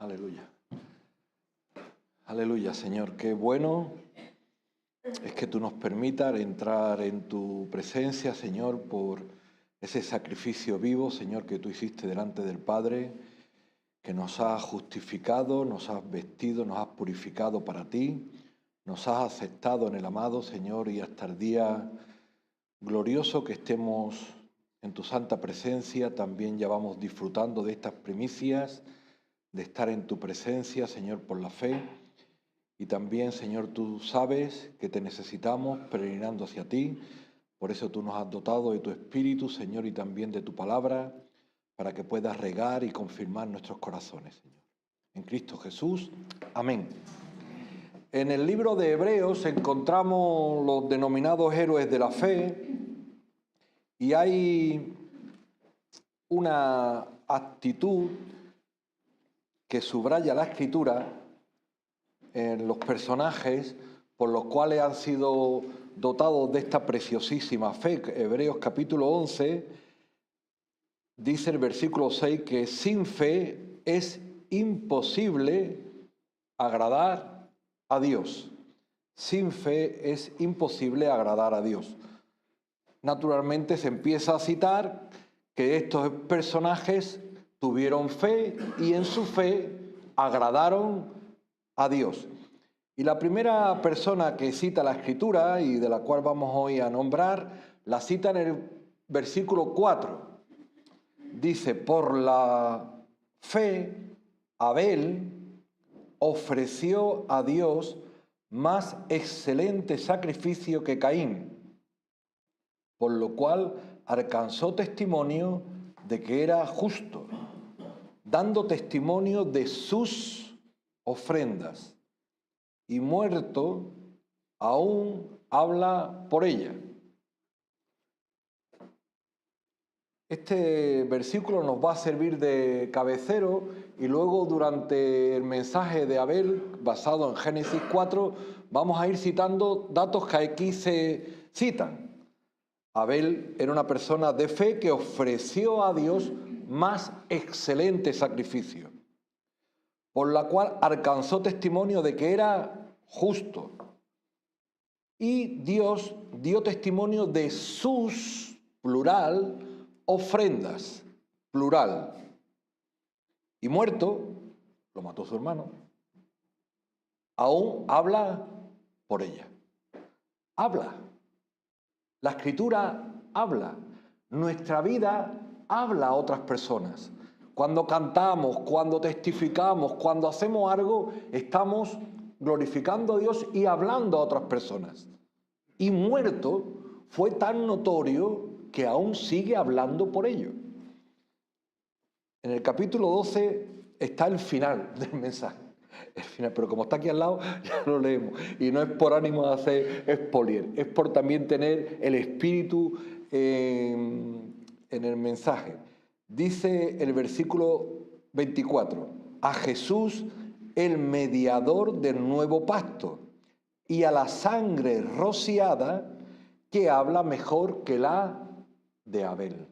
Aleluya. Aleluya, Señor. Qué bueno es que tú nos permitas entrar en tu presencia, Señor, por ese sacrificio vivo, Señor, que tú hiciste delante del Padre, que nos has justificado, nos has vestido, nos has purificado para ti, nos has aceptado en el amado, Señor, y hasta el día glorioso que estemos en tu santa presencia, también ya vamos disfrutando de estas primicias, de estar en tu presencia, Señor, por la fe. Y también, Señor, tú sabes que te necesitamos peregrinando hacia ti. Por eso tú nos has dotado de tu Espíritu, Señor, y también de tu palabra, para que puedas regar y confirmar nuestros corazones, Señor. En Cristo Jesús. Amén. En el libro de Hebreos encontramos los denominados héroes de la fe y hay una actitud que subraya la Escritura en los personajes por los cuales han sido dotados de esta preciosísima fe. Hebreos capítulo 11 dice el versículo 6 que sin fe es imposible agradar a Dios. Sin fe es imposible agradar a Dios. Naturalmente se empieza a citar que estos personajes tuvieron fe y en su fe agradaron a Dios. Y la primera persona que cita la Escritura y de la cual vamos hoy a nombrar, la cita en el versículo 4. Dice, por la fe, Abel ofreció a Dios más excelente sacrificio que Caín, por lo cual alcanzó testimonio de que era justo, dando testimonio de sus ofrendas, y muerto aún habla por ella. Este versículo nos va a servir de cabecero y luego durante el mensaje de Abel, basado en Génesis 4, vamos a ir citando datos que aquí se citan. Abel era una persona de fe que ofreció a Dios más excelente sacrificio, por la cual alcanzó testimonio de que era justo. Y Dios dio testimonio de sus, plural, ofrendas, plural. Y muerto, lo mató su hermano, aún habla por ella. Habla. La Escritura habla. Nuestra vida habla a otras personas. Cuando cantamos, cuando testificamos, cuando hacemos algo, estamos glorificando a Dios y hablando a otras personas. Y muerto fue tan notorio que aún sigue hablando por ello. En el capítulo 12 está el final del mensaje. El final, pero como está aquí al lado, ya lo leemos. Y no es por ánimo de hacer expolier, es por también tener el espíritu en el mensaje. Dice el versículo 24, a Jesús, el mediador del nuevo pacto, y a la sangre rociada que habla mejor que la de Abel.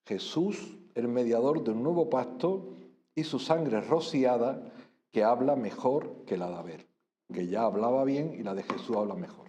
Jesús, el mediador del nuevo pacto, y su sangre rociada que habla mejor que la de Abel, que ya hablaba bien y la de Jesús habla mejor.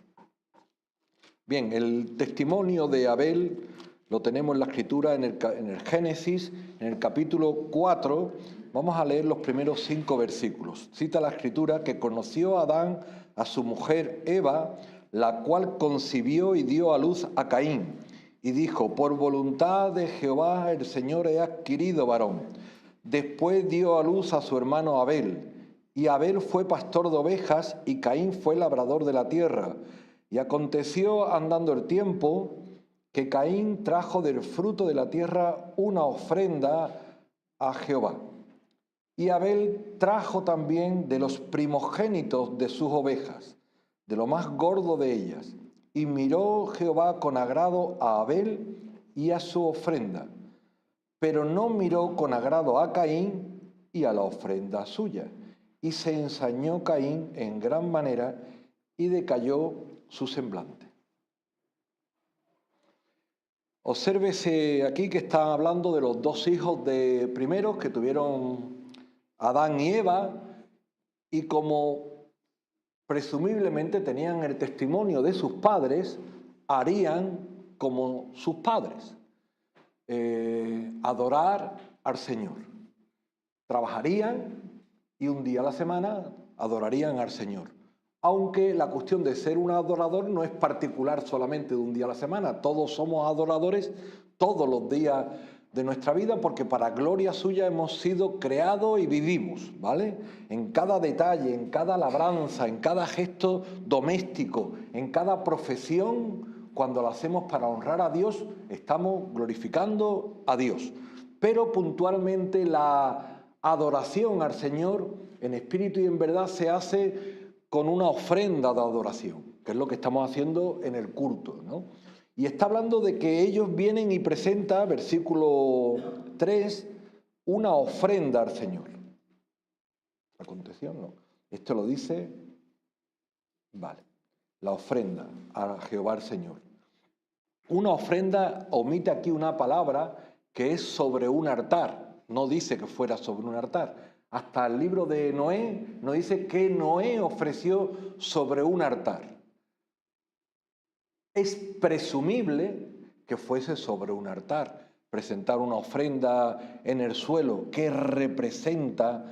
Bien, el testimonio de Abel lo tenemos en la Escritura, en el Génesis, en el capítulo 4. Vamos a leer los primeros 5 versículos. Cita la Escritura que conoció a Adán a su mujer Eva, la cual concibió y dio a luz a Caín. Y dijo, por voluntad de Jehová el Señor he adquirido varón. Después dio a luz a su hermano Abel. Y Abel fue pastor de ovejas y Caín fue labrador de la tierra. Y aconteció andando el tiempo que Caín trajo del fruto de la tierra una ofrenda a Jehová. Y Abel trajo también de los primogénitos de sus ovejas, de lo más gordo de ellas. Y miró Jehová con agrado a Abel y a su ofrenda, pero no miró con agrado a Caín y a la ofrenda suya. Y se ensañó Caín en gran manera y decayó su semblante. Obsérvese aquí que está hablando de los 2 hijos de primeros que tuvieron Adán y Eva, y como presumiblemente tenían el testimonio de sus padres, harían como sus padres, adorar al Señor. Trabajarían y un día a la semana adorarían al Señor. Aunque la cuestión de ser un adorador no es particular solamente de un día a la semana. Todos somos adoradores todos los días de nuestra vida, porque para gloria suya hemos sido creados y vivimos, ¿vale? En cada detalle, en cada labranza, en cada gesto doméstico, en cada profesión, cuando lo hacemos para honrar a Dios, estamos glorificando a Dios. Pero puntualmente la adoración al Señor en espíritu y en verdad se hace con una ofrenda de adoración, que es lo que estamos haciendo en el culto, ¿no? Y está hablando de que ellos vienen y presentan, versículo 3, una ofrenda al Señor. ¿La contención? No. Esto lo dice, vale, la ofrenda a Jehová el Señor. Una ofrenda omite aquí una palabra que es sobre un altar. No dice que fuera sobre un altar. Hasta el libro de Noé nos dice que Noé ofreció sobre un altar. Es presumible que fuese sobre un altar. Presentar una ofrenda en el suelo que representa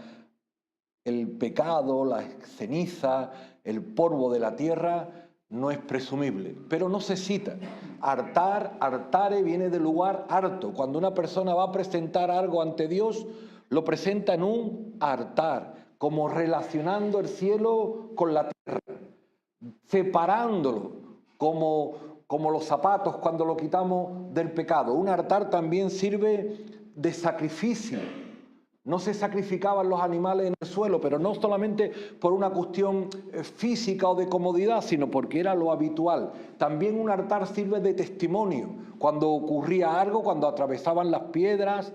el pecado, la ceniza, el polvo de la tierra, no es presumible, pero no se cita. Altar, altare, viene del lugar harto. Cuando una persona va a presentar algo ante Dios, lo presenta en un altar, como relacionando el cielo con la tierra, separándolo, como los zapatos cuando lo quitamos del pecado. Un altar también sirve de sacrificio. No se sacrificaban los animales en el suelo, pero no solamente por una cuestión física o de comodidad, sino porque era lo habitual. También un altar sirve de testimonio. Cuando ocurría algo, cuando atravesaban las piedras,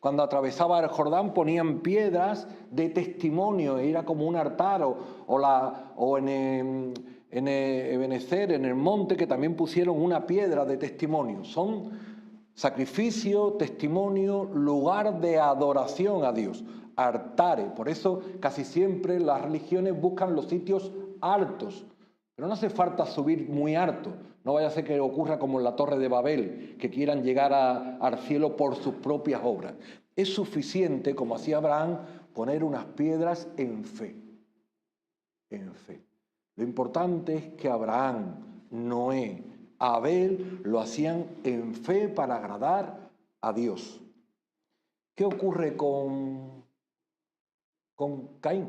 cuando atravesaba el Jordán, ponían piedras de testimonio. Era como un altar, o en Ebenezer, en el monte, que también pusieron una piedra de testimonio. Son sacrificio, testimonio, lugar de adoración a Dios, altares. Por eso casi siempre las religiones buscan los sitios altos, pero no hace falta subir muy alto. No vaya a ser que ocurra como en la Torre de Babel, que quieran llegar al cielo por sus propias obras. Es suficiente, como hacía Abraham, poner unas piedras en fe. En fe. Lo importante es que Abraham, Noé, Abel lo hacían en fe para agradar a Dios. ¿Qué ocurre con Caín?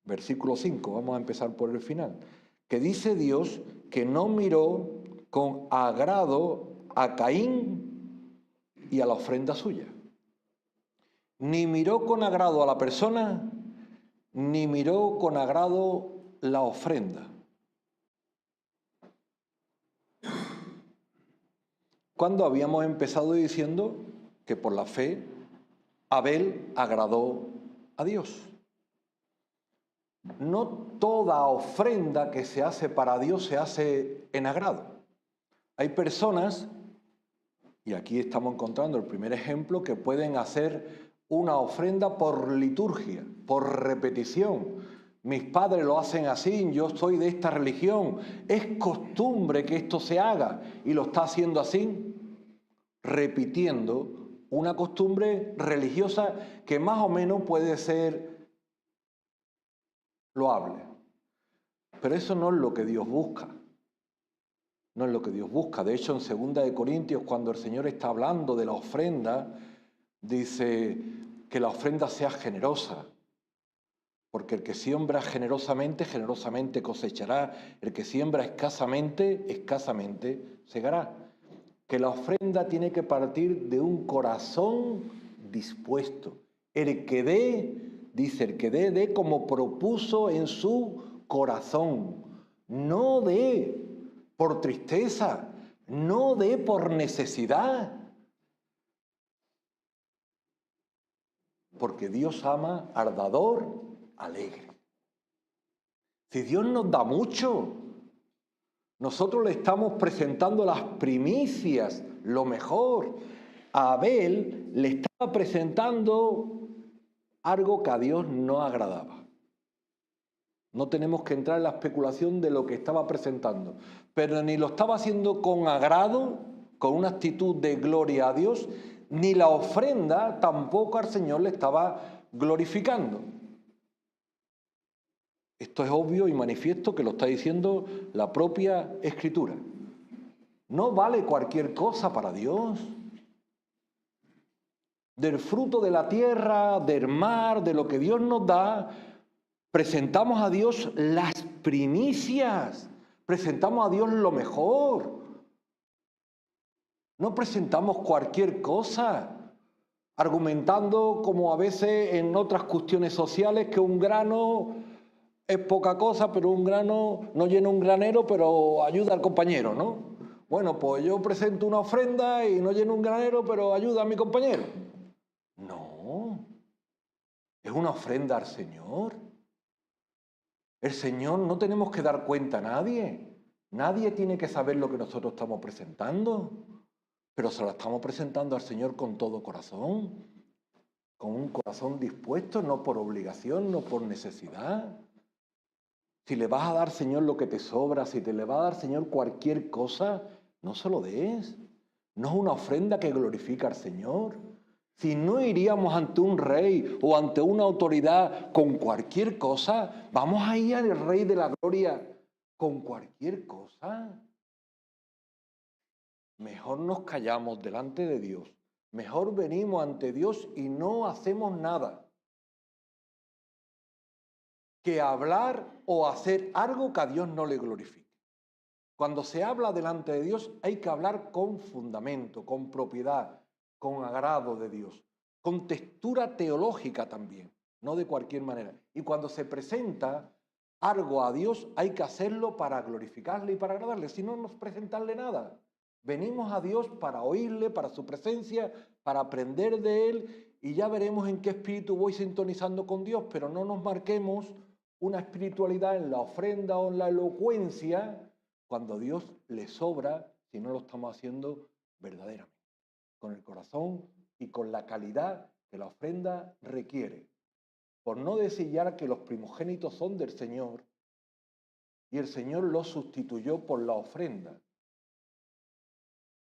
Versículo 5, vamos a empezar por el final. Que dice Dios que no miró con agrado a Caín y a la ofrenda suya. Ni miró con agrado a la persona, ni miró con agrado la ofrenda. Cuando habíamos empezado diciendo que por la fe Abel agradó a Dios. No toda ofrenda que se hace para Dios se hace en agrado. Hay personas, y aquí estamos encontrando el primer ejemplo, que pueden hacer una ofrenda por liturgia, por repetición. Mis padres lo hacen así, yo soy de esta religión, es costumbre que esto se haga, y lo está haciendo así, repitiendo una costumbre religiosa que más o menos puede ser loable. Pero eso no es lo que Dios busca. No es lo que Dios busca. De hecho, en 2 Corintios, cuando el Señor está hablando de la ofrenda, dice que la ofrenda sea generosa. Porque el que siembra generosamente, generosamente cosechará. El que siembra escasamente, escasamente segará. Que la ofrenda tiene que partir de un corazón dispuesto. El que dé, dice, el que dé como propuso en su corazón. No dé por tristeza, no dé por necesidad. Porque Dios ama al dador alegre. Si Dios nos da mucho, nosotros le estamos presentando las primicias, lo mejor. A Abel le estaba presentando algo que a Dios no agradaba. No tenemos que entrar en la especulación de lo que estaba presentando, pero ni lo estaba haciendo con agrado, con una actitud de gloria a Dios, ni la ofrenda tampoco al Señor le estaba glorificando. Esto es obvio y manifiesto que lo está diciendo la propia Escritura. No vale cualquier cosa para Dios. Del fruto de la tierra, del mar, de lo que Dios nos da, presentamos a Dios las primicias, presentamos a Dios lo mejor. No presentamos cualquier cosa, argumentando como a veces en otras cuestiones sociales que un grano es poca cosa, pero un grano no llena un granero, pero ayuda al compañero, ¿no? Bueno, pues yo presento una ofrenda y no lleno un granero, pero ayuda a mi compañero. No, es una ofrenda al Señor. El Señor no tenemos que dar cuenta a nadie. Nadie tiene que saber lo que nosotros estamos presentando, pero se lo estamos presentando al Señor con todo corazón, con un corazón dispuesto, no por obligación, no por necesidad. Si le vas a dar, Señor, lo que te sobra, si te le va a dar, Señor, cualquier cosa, no se lo des. No es una ofrenda que glorifica al Señor. Si no iríamos ante un rey o ante una autoridad con cualquier cosa, vamos a ir al Rey de la Gloria con cualquier cosa. Mejor nos callamos delante de Dios. Mejor venimos ante Dios y no hacemos nada que hablar o hacer algo que a Dios no le glorifique. Cuando se habla delante de Dios hay que hablar con fundamento, con propiedad, con agrado de Dios, con textura teológica también, no de cualquier manera. Y cuando se presenta algo a Dios hay que hacerlo para glorificarle y para agradarle, si no, no presentarle nada. Venimos a Dios para oírle, para su presencia, para aprender de Él y ya veremos en qué espíritu voy sintonizando con Dios, pero no nos marquemos una espiritualidad en la ofrenda o en la elocuencia cuando a Dios le sobra si no lo estamos haciendo verdaderamente, con el corazón y con la calidad que la ofrenda requiere. Por no decir ya que los primogénitos son del Señor y el Señor los sustituyó por la ofrenda.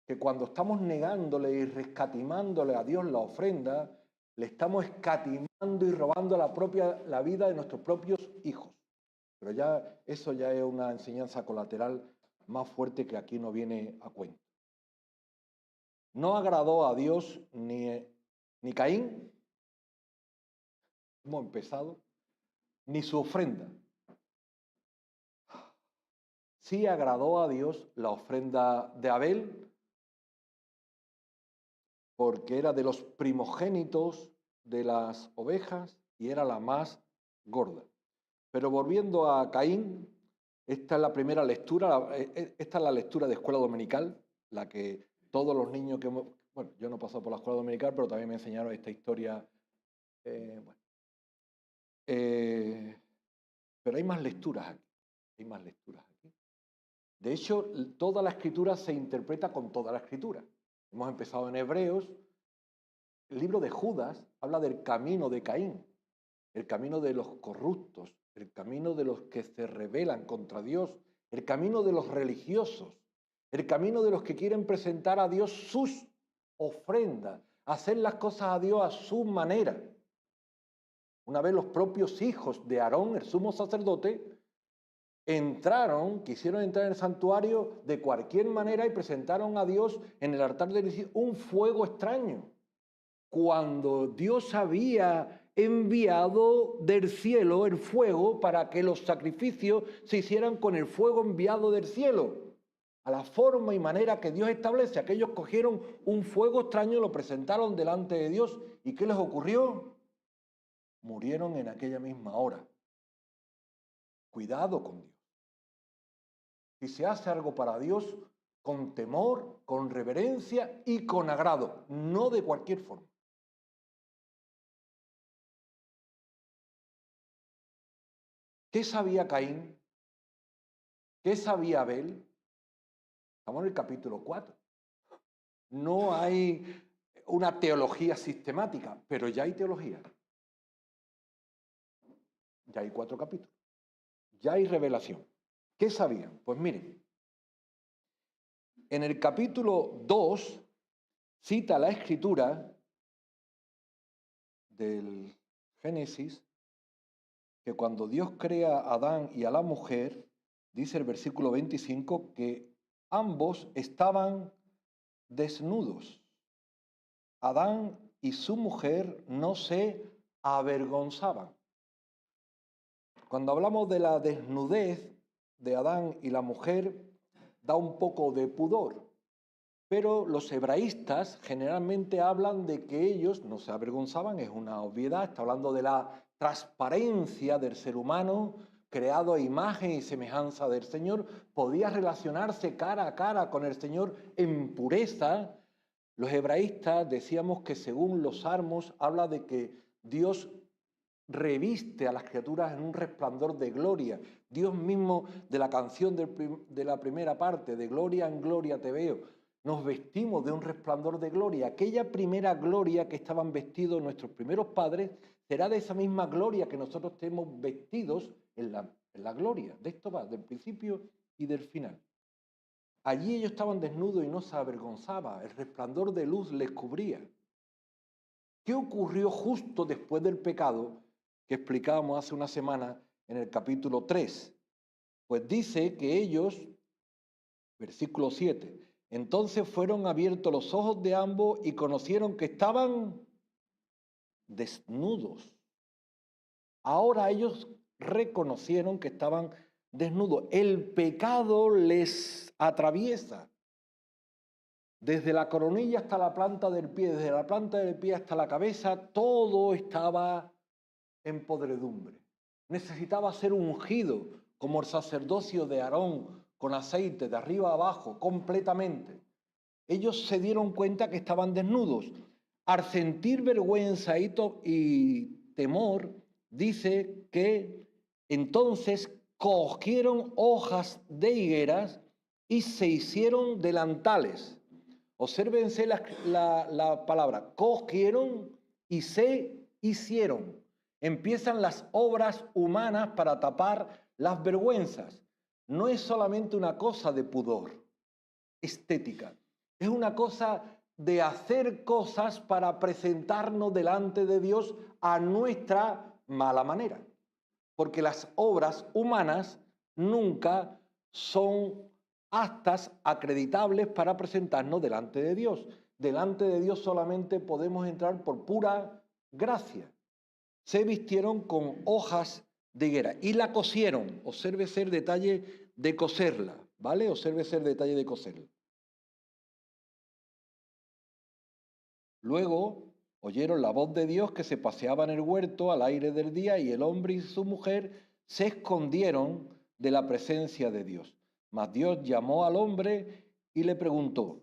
Que cuando estamos negándole y rescatimándole a Dios la ofrenda, le estamos escatimando y robando la vida de nuestros propios hijos. Pero ya eso ya es una enseñanza colateral más fuerte que aquí no viene a cuento. No agradó a Dios ni Caín, hemos empezado, ni su ofrenda. Sí agradó a Dios la ofrenda de Abel, porque era de los primogénitos de las ovejas y era la más gorda. Pero volviendo a Caín, esta es la primera lectura, esta es la lectura de escuela dominical, la que todos los niños que hemos... Bueno, yo no he pasado por la escuela dominical, pero también me enseñaron esta historia. Pero hay más lecturas aquí, hay más lecturas aquí. De hecho, toda la escritura se interpreta con toda la escritura. Hemos empezado en Hebreos. El libro de Judas habla del camino de Caín, el camino de los corruptos, el camino de los que se rebelan contra Dios, el camino de los religiosos, el camino de los que quieren presentar a Dios sus ofrendas, hacer las cosas a Dios a su manera. Una vez los propios hijos de Aarón, el sumo sacerdote, quisieron entrar en el santuario de cualquier manera y presentaron a Dios en el altar de un fuego extraño, cuando Dios había enviado del cielo el fuego para que los sacrificios se hicieran con el fuego enviado del cielo. A la forma y manera que Dios establece, aquellos cogieron un fuego extraño, lo presentaron delante de Dios. ¿Y qué les ocurrió? Murieron en aquella misma hora. Cuidado con Dios. Si se hace algo para Dios, con temor, con reverencia y con agrado, no de cualquier forma. ¿Qué sabía Caín? ¿Qué sabía Abel? Estamos en el capítulo 4. No hay una teología sistemática, pero ya hay teología. Ya hay 4 capítulos. Ya hay revelación. ¿Qué sabían? Pues miren, en el capítulo 2 cita la Escritura del Génesis que cuando Dios crea a Adán y a la mujer, dice el versículo 25, que ambos estaban desnudos. Adán y su mujer no se avergonzaban. Cuando hablamos de la desnudez de Adán y la mujer, da un poco de pudor. Pero los hebraístas generalmente hablan de que ellos no se avergonzaban, es una obviedad, está hablando de la transparencia del ser humano, creado a imagen y semejanza del Señor, podía relacionarse cara a cara con el Señor en pureza. Los hebraístas decíamos que según los Salmos habla de que Dios reviste a las criaturas en un resplandor de gloria. Dios mismo de la canción de la primera parte, de gloria en gloria te veo, nos vestimos de un resplandor de gloria. Aquella primera gloria que estaban vestidos nuestros primeros padres será de esa misma gloria que nosotros tenemos vestidos en la gloria. De esto va, del principio y del final. Allí ellos estaban desnudos y no se avergonzaba, el resplandor de luz les cubría. ¿Qué ocurrió justo después del pecado que explicábamos hace una semana en el capítulo 3? Pues dice que ellos, versículo 7, entonces fueron abiertos los ojos de ambos y conocieron que estaban desnudos. Ahora ellos reconocieron que estaban desnudos. El pecado les atraviesa. Desde la coronilla hasta la planta del pie, desde la planta del pie hasta la cabeza, todo estaba en podredumbre. Necesitaba ser ungido como el sacerdocio de Aarón, con aceite de arriba a abajo, completamente. Ellos se dieron cuenta que estaban desnudos. Al sentir vergüenza y temor, dice que entonces cogieron hojas de higueras y se hicieron delantales. Obsérvense la palabra, cogieron y se hicieron. Empiezan las obras humanas para tapar las vergüenzas. No es solamente una cosa de pudor estética, es una cosa de hacer cosas para presentarnos delante de Dios a nuestra mala manera. Porque las obras humanas nunca son aptas, acreditables para presentarnos delante de Dios. Delante de Dios solamente podemos entrar por pura gracia. Se vistieron con hojas de higuera y la cosieron. Obsérvese el detalle de coserla, ¿vale? Obsérvese el detalle de coserla. Luego oyeron la voz de Dios que se paseaba en el huerto al aire del día y el hombre y su mujer se escondieron de la presencia de Dios. Mas Dios llamó al hombre y le preguntó,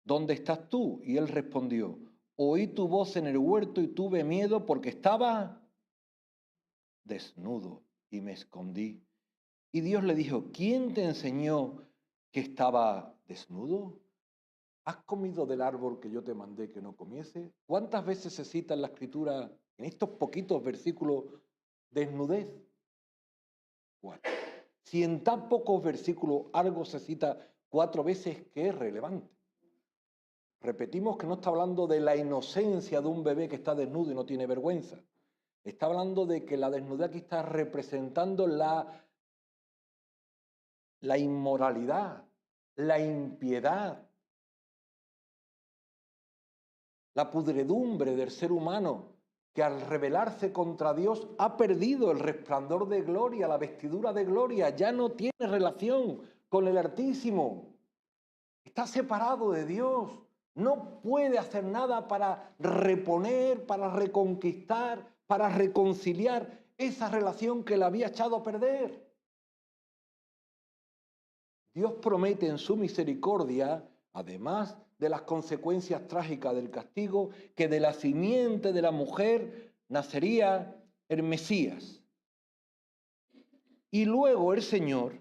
¿dónde estás tú? Y él respondió, oí tu voz en el huerto y tuve miedo porque estaba desnudo y me escondí. Y Dios le dijo, ¿quién te enseñó que estaba desnudo? ¿Has comido del árbol que yo te mandé que no comiese? ¿Cuántas veces se cita en la Escritura, en estos poquitos versículos, desnudez? 4. Si en tan pocos versículos algo se cita 4 veces, que es relevante. Repetimos que no está hablando de la inocencia de un bebé que está desnudo y no tiene vergüenza. Está hablando de que la desnudez aquí está representando la inmoralidad, la impiedad, la pudredumbre del ser humano que al rebelarse contra Dios ha perdido el resplandor de gloria, la vestidura de gloria, ya no tiene relación con el Altísimo. Está separado de Dios. No puede hacer nada para reponer, para reconquistar, para reconciliar esa relación que le había echado a perder. Dios promete en su misericordia, además de las consecuencias trágicas del castigo, que de la simiente de la mujer nacería el Mesías. Y luego el Señor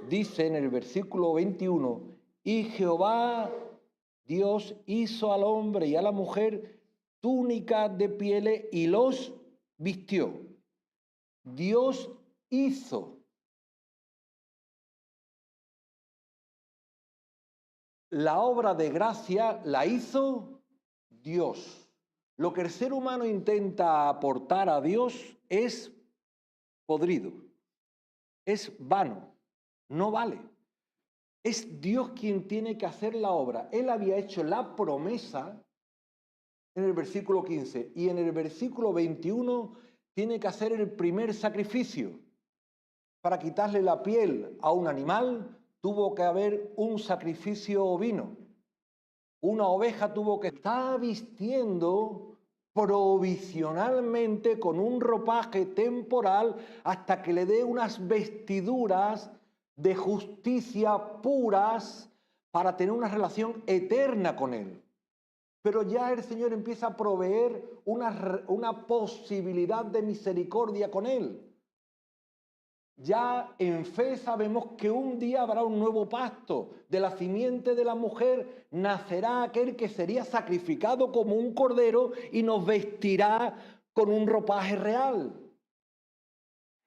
dice en el versículo 21, y Jehová Dios hizo al hombre y a la mujer túnicas de pieles y los vistió. Dios hizo. La obra de gracia la hizo Dios. Lo que el ser humano intenta aportar a Dios es podrido, es vano, no vale. Es Dios quien tiene que hacer la obra. Él había hecho la promesa en el versículo 15 y en el versículo 21 tiene que hacer el primer sacrificio. Para quitarle la piel a un animal tuvo que haber un sacrificio ovino. Una oveja tuvo que estar vistiendo provisionalmente con un ropaje temporal hasta que le dé unas vestiduras de justicia puras para tener una relación eterna con él. Pero ya el Señor empieza a proveer una posibilidad de misericordia con él. Ya en fe sabemos que un día habrá un nuevo pacto. De la simiente de la mujer nacerá aquel que sería sacrificado como un cordero y nos vestirá con un ropaje real.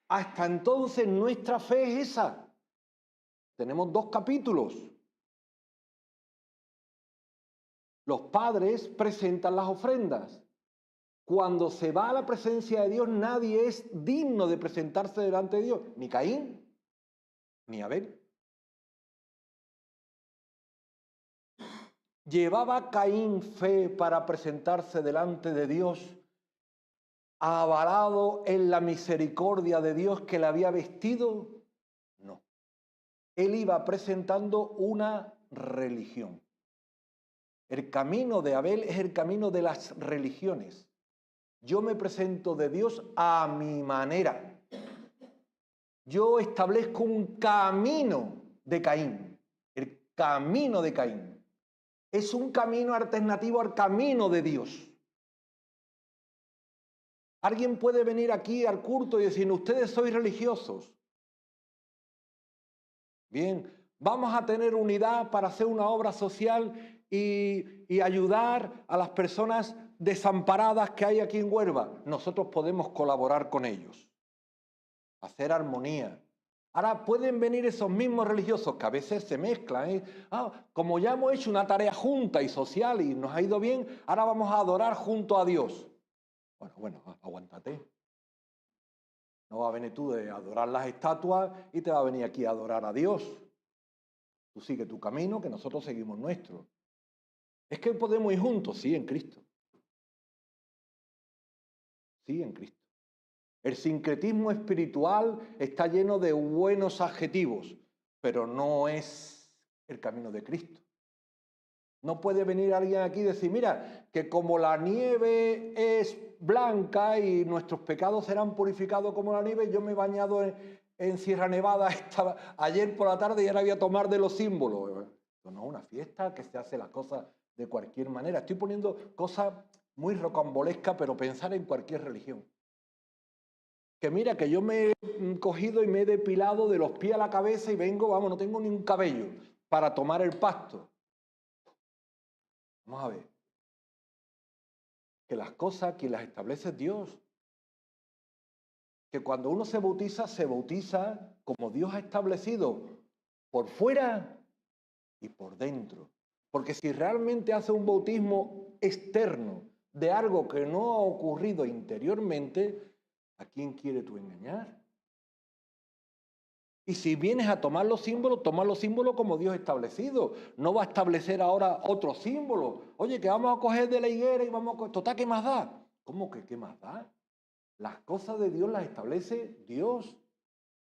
Hasta entonces nuestra fe es esa. Tenemos 2 capítulos. Los padres presentan las ofrendas. Cuando se va a la presencia de Dios, nadie es digno de presentarse delante de Dios. Ni Caín, ni Abel. ¿Llevaba Caín fe para presentarse delante de Dios, avalado en la misericordia de Dios que le había vestido? No. Él iba presentando una religión. El camino de Abel es el camino de las religiones. Yo me presento de Dios a mi manera. Yo establezco un camino de Caín, el camino de Caín. Es un camino alternativo al camino de Dios. Alguien puede venir aquí al culto y decir, ustedes sois religiosos. Bien, vamos a tener unidad para hacer una obra social y ayudar a las personas desamparadas que hay aquí en Huelva. Nosotros podemos colaborar con ellos, hacer armonía. Ahora pueden venir esos mismos religiosos que a veces se mezclan. Como ya hemos hecho una tarea junta y social y nos ha ido bien, ahora vamos a adorar junto a Dios. Bueno, aguántate. No va a venir tú de adorar las estatuas y te va a venir aquí a adorar a Dios. Tú sigue tu camino, que nosotros seguimos nuestro. Es que podemos ir juntos, sí, en Cristo. Sí, en Cristo. El sincretismo espiritual está lleno de buenos adjetivos, pero no es el camino de Cristo. No puede venir alguien aquí y decir, mira, que como la nieve es blanca y nuestros pecados serán purificados como la nieve, yo me he bañado en Sierra Nevada ayer por la tarde y ahora voy a tomar de los símbolos. Esto no es una fiesta que se hace las cosas de cualquier manera. Estoy poniendo cosas muy rocambolescas, pero pensar en cualquier religión. Que mira, que yo me he cogido y me he depilado de los pies a la cabeza y vengo, vamos, no tengo ni un cabello para tomar el pasto. Vamos a ver. Que las cosas, quien las establece es Dios. Que cuando uno se bautiza como Dios ha establecido, por fuera y por dentro. Porque si realmente hace un bautismo externo de algo que no ha ocurrido interiormente, ¿a quién quieres tú engañar? Y si vienes a tomar los símbolos, toma los símbolos como Dios ha establecido. No va a establecer ahora otro símbolo. Oye, que vamos a coger de la higuera y vamos a coger... Total, ¿qué más da? ¿Cómo que qué más da? Las cosas de Dios las establece Dios.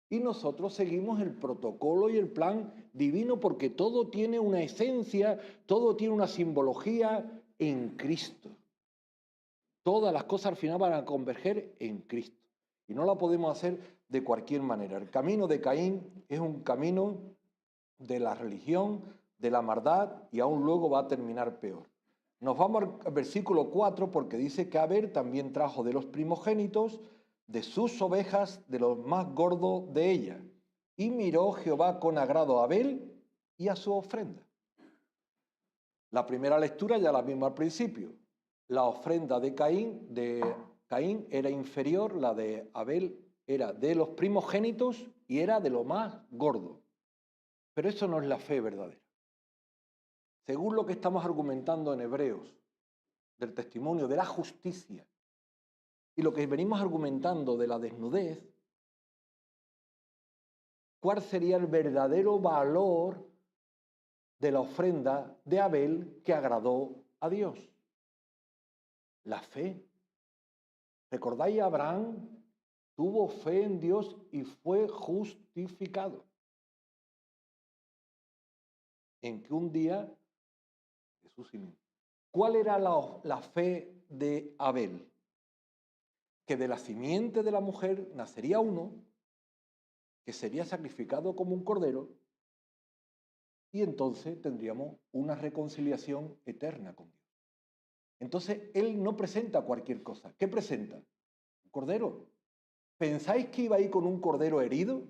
Y nosotros seguimos el protocolo y el plan divino porque todo tiene una esencia, todo tiene una simbología en Cristo. Todas las cosas al final van a converger en Cristo. Y no la podemos hacer de cualquier manera. El camino de Caín es un camino de la religión, de la maldad y aún luego va a terminar peor. Nos vamos al versículo 4 porque dice que Abel también trajo de los primogénitos de sus ovejas, de los más gordos de ella. Y miró Jehová con agrado a Abel y a su ofrenda. La primera lectura ya la vimos al principio. La ofrenda de Caín era inferior, la de Abel era de los primogénitos y era de lo más gordo. Pero eso no es la fe verdadera. Según lo que estamos argumentando en Hebreos, del testimonio de la justicia, y lo que venimos argumentando de la desnudez, ¿cuál sería el verdadero valor de la ofrenda de Abel que agradó a Dios? La fe. ¿Recordáis? Abraham tuvo fe en Dios y fue justificado. En que un día Jesús y mí. ¿Cuál era la fe de Abel? Que de la simiente de la mujer nacería uno que sería sacrificado como un cordero y entonces tendríamos una reconciliación eterna con Dios. Entonces él no presenta cualquier cosa. ¿Qué presenta? Un cordero. ¿Pensáis que iba ahí con un cordero herido?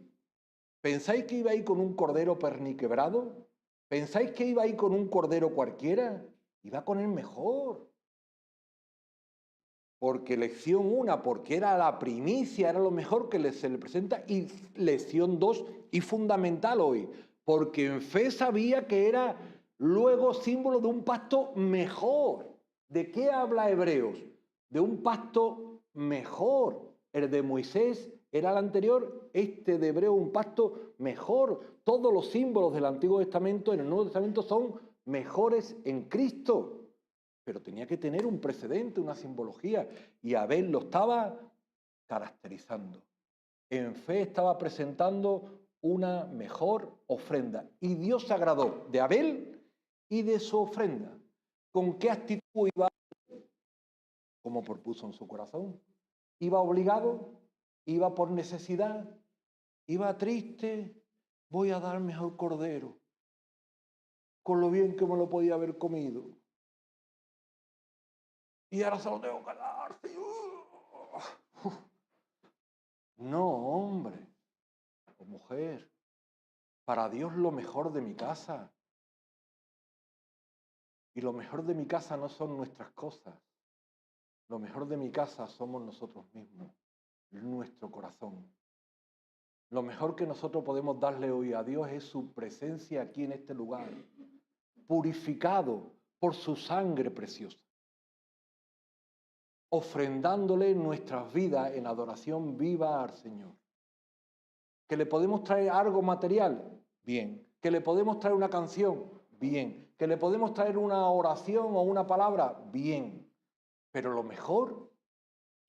¿Pensáis que iba ahí con un cordero perniquebrado? ¿Pensáis que iba ahí con un cordero cualquiera? Iba con el mejor. Porque lección 1, porque era la primicia, era lo mejor que se le presenta. Y lección 2, y fundamental hoy, porque en fe sabía que era luego símbolo de un pacto mejor. ¿De qué habla Hebreos? De un pacto mejor. El de Moisés era el anterior, este de Hebreo un pacto mejor. Todos los símbolos del Antiguo Testamento en el Nuevo Testamento son mejores en Cristo. Pero tenía que tener un precedente, una simbología, y Abel lo estaba caracterizando. En fe estaba presentando una mejor ofrenda, y Dios se agradó de Abel y de su ofrenda. ¿Con qué actitud iba? Como propuso en su corazón. ¿Iba obligado? ¿Iba por necesidad? ¿Iba triste? Voy a dar mejor cordero, con lo bien que me lo podía haber comido. Y ahora se lo tengo que dar. No, hombre o mujer. Para Dios lo mejor de mi casa. Y lo mejor de mi casa no son nuestras cosas. Lo mejor de mi casa somos nosotros mismos, nuestro corazón. Lo mejor que nosotros podemos darle hoy a Dios es su presencia aquí en este lugar, purificado por su sangre preciosa, ofrendándole nuestras vidas en adoración viva al Señor. ¿Que le podemos traer algo material? Bien. ¿Que le podemos traer una canción? Bien. ¿Que le podemos traer una oración o una palabra? Bien. Pero lo mejor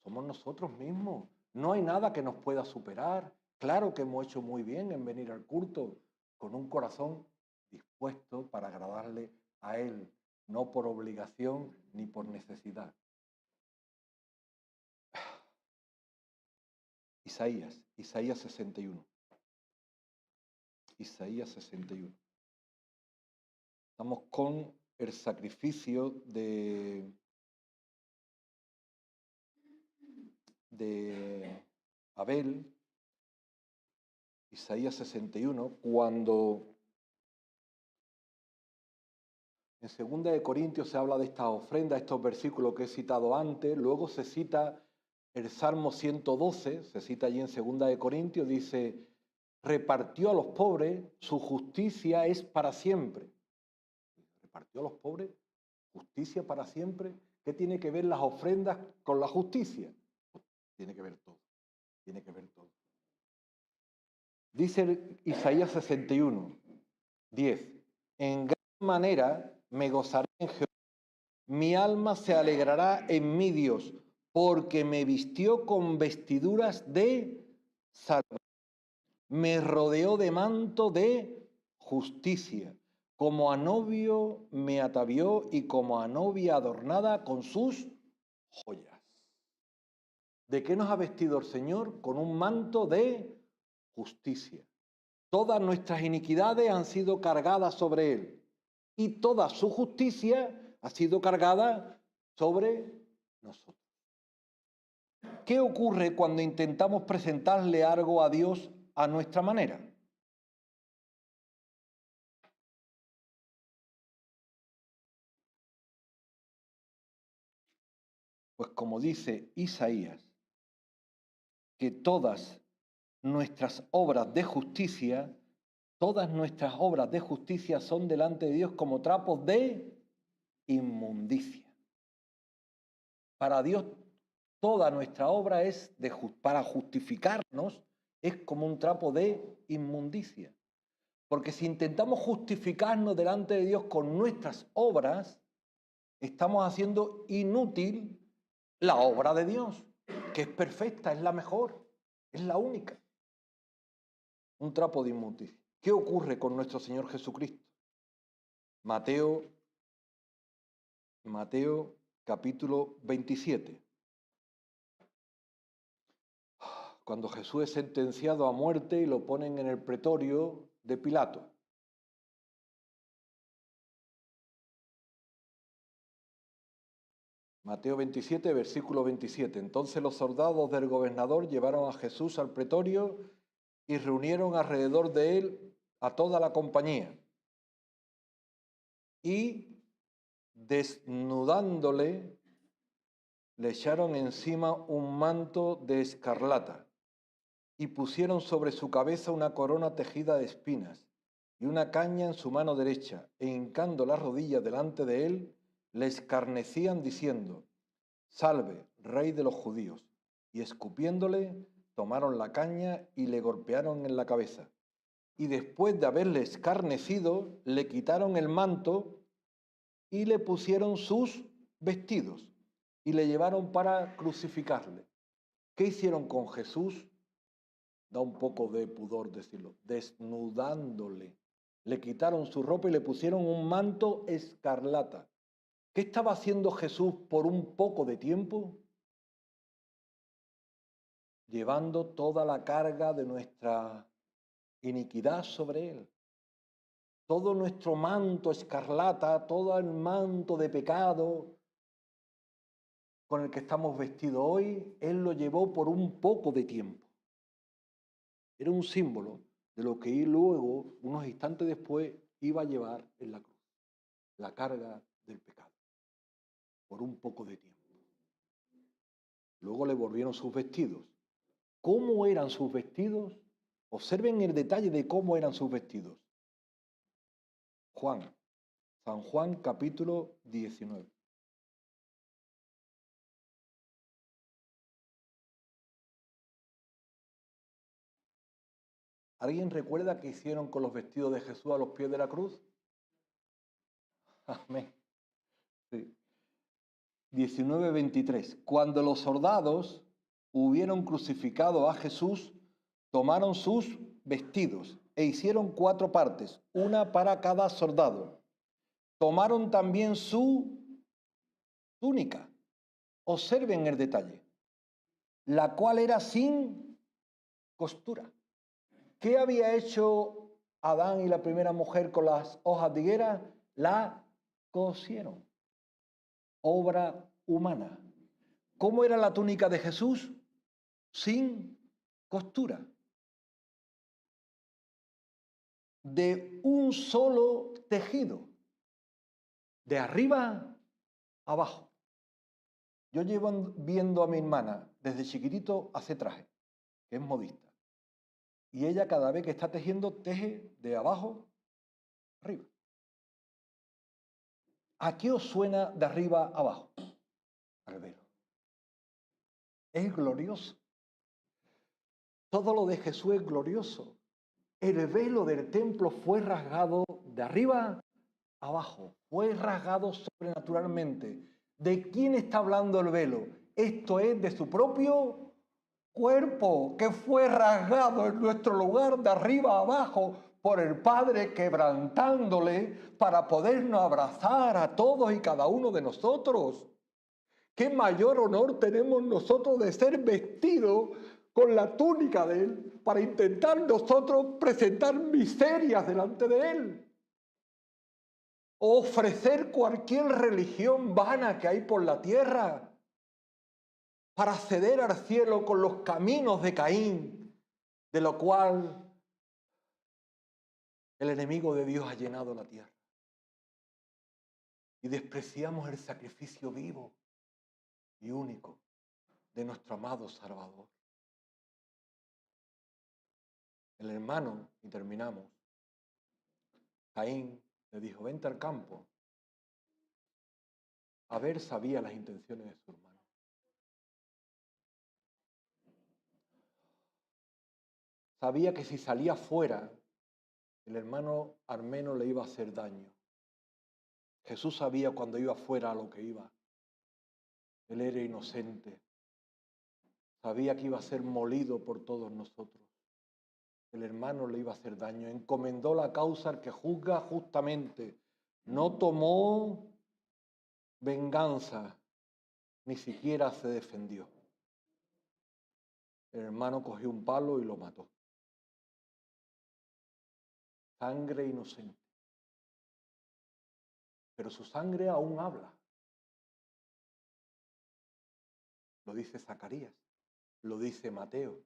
somos nosotros mismos. No hay nada que nos pueda superar. Claro que hemos hecho muy bien en venir al culto con un corazón dispuesto para agradarle a Él, no por obligación ni por necesidad. Isaías 61. Isaías 61. Estamos con el sacrificio de Abel, Isaías 61, cuando en 2 de Corintios se habla de esta ofrenda, estos versículos que he citado antes, luego se cita el Salmo 112, se cita allí en 2 de Corintios, dice, repartió a los pobres, su justicia es para siempre. Repartió a los pobres, justicia para siempre. ¿Qué tiene que ver las ofrendas con la justicia? Pues tiene que ver todo, tiene que ver todo. Dice Isaías 61, 10, en gran manera me gozaré en Jehová, mi alma se alegrará en mi Dios, porque me vistió con vestiduras de salvación, me rodeó de manto de justicia, como a novio me atavió y como a novia adornada con sus joyas. ¿De qué nos ha vestido el Señor? Con un manto de justicia. Todas nuestras iniquidades han sido cargadas sobre Él y toda su justicia ha sido cargada sobre nosotros. ¿Qué ocurre cuando intentamos presentarle algo a Dios a nuestra manera? Pues como dice Isaías, que todas nuestras obras de justicia, son delante de Dios como trapos de inmundicia. Para Dios, toda nuestra obra para justificarnos, es como un trapo de inmundicia. Porque si intentamos justificarnos delante de Dios con nuestras obras, estamos haciendo inútil la obra de Dios, que es perfecta, es la mejor, es la única. Un trapo de inmundicia. ¿Qué ocurre con nuestro Señor Jesucristo? Mateo capítulo 27. Cuando Jesús es sentenciado a muerte y lo ponen en el pretorio de Pilato. Mateo 27, versículo 27. Entonces los soldados del gobernador llevaron a Jesús al pretorio y reunieron alrededor de él a toda la compañía. Y desnudándole, le echaron encima un manto de escarlata y pusieron sobre su cabeza una corona tejida de espinas y una caña en su mano derecha, e hincando las rodillas delante de él, le escarnecían diciendo: «Salve, Rey de los judíos». Y escupiéndole, tomaron la caña y le golpearon en la cabeza. Y después de haberle escarnecido, le quitaron el manto y le pusieron sus vestidos y le llevaron para crucificarle. ¿Qué hicieron con Jesús? Da un poco de pudor decirlo. Desnudándole. Le quitaron su ropa y le pusieron un manto escarlata. ¿Qué estaba haciendo Jesús por un poco de tiempo? Llevando toda la carga de nuestra iniquidad sobre él. Todo nuestro manto escarlata, todo el manto de pecado con el que estamos vestidos hoy, él lo llevó por un poco de tiempo. Era un símbolo de lo que él luego, unos instantes después, iba a llevar en la cruz. La carga del pecado. Por un poco de tiempo. Luego le volvieron sus vestidos. ¿Cómo eran sus vestidos? Observen el detalle de cómo eran sus vestidos. San Juan capítulo 19. ¿Alguien recuerda qué hicieron con los vestidos de Jesús a los pies de la cruz? Amén. Sí. 19:23. Cuando los soldados hubieron crucificado a Jesús, tomaron sus vestidos e hicieron 4 partes, una para cada soldado. Tomaron también su túnica. Observen el detalle, la cual era sin costura. ¿Qué había hecho Adán y la primera mujer con las hojas de higuera? La cosieron. Obra humana. ¿Cómo era la túnica de Jesús? Sin costura. De un solo tejido. De arriba a abajo. Yo llevo viendo a mi hermana desde chiquitito hace traje, que es modista. Y ella cada vez que está tejiendo, teje de abajo arriba. ¿A qué os suena de arriba a abajo? Al velo. Es glorioso. Todo lo de Jesús es glorioso. El velo del templo fue rasgado de arriba a abajo. Fue rasgado sobrenaturalmente. ¿De quién está hablando el velo? Esto es de su propio cuerpo, que fue rasgado en nuestro lugar de arriba a abajo por el Padre, quebrantándole para podernos abrazar a todos y cada uno de nosotros. ¿Qué mayor honor tenemos nosotros de ser vestidos con la túnica de Él para intentar nosotros presentar miserias delante de Él? O ofrecer cualquier religión vana que hay por la tierra para acceder al cielo con los caminos de Caín, de lo cual el enemigo de Dios ha llenado la tierra. Y despreciamos el sacrificio vivo y único de nuestro amado Salvador. El hermano, y terminamos, Caín le dijo, vente al campo. Abel sabía las intenciones de su hermano. Sabía que si salía fuera, el hermano armeno le iba a hacer daño. Jesús sabía cuando iba fuera a lo que iba. Él era inocente. Sabía que iba a ser molido por todos nosotros. El hermano le iba a hacer daño. Encomendó la causa al que juzga justamente. No tomó venganza, ni siquiera se defendió. El hermano cogió un palo y lo mató. Sangre inocente. Pero su sangre aún habla. Lo dice Zacarías, lo dice Mateo.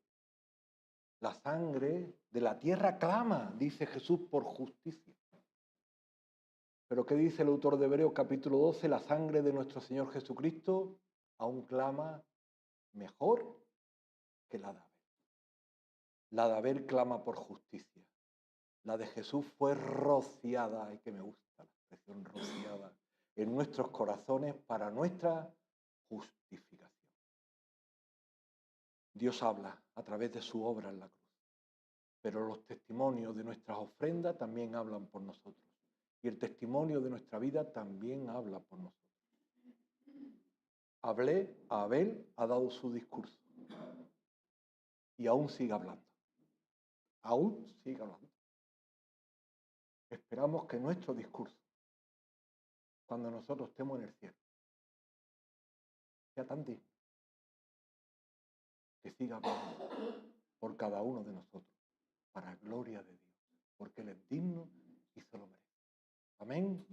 La sangre de la tierra clama, dice Jesús, por justicia. Pero ¿qué dice el autor de Hebreos capítulo 12? La sangre de nuestro Señor Jesucristo aún clama mejor que la de Abel. La de Abel clama por justicia. La de Jesús fue rociada, ay que me gusta la expresión rociada, en nuestros corazones para nuestra justificación. Dios habla a través de su obra en la cruz, pero los testimonios de nuestras ofrendas también hablan por nosotros. Y el testimonio de nuestra vida también habla por nosotros. Abel ha dado su discurso y aún sigue hablando. Aún sigue hablando. Esperamos que nuestro discurso, cuando nosotros estemos en el cielo, sea tan digno que siga hablando por cada uno de nosotros, para gloria de Dios, porque Él es digno y se lo merece. Amén.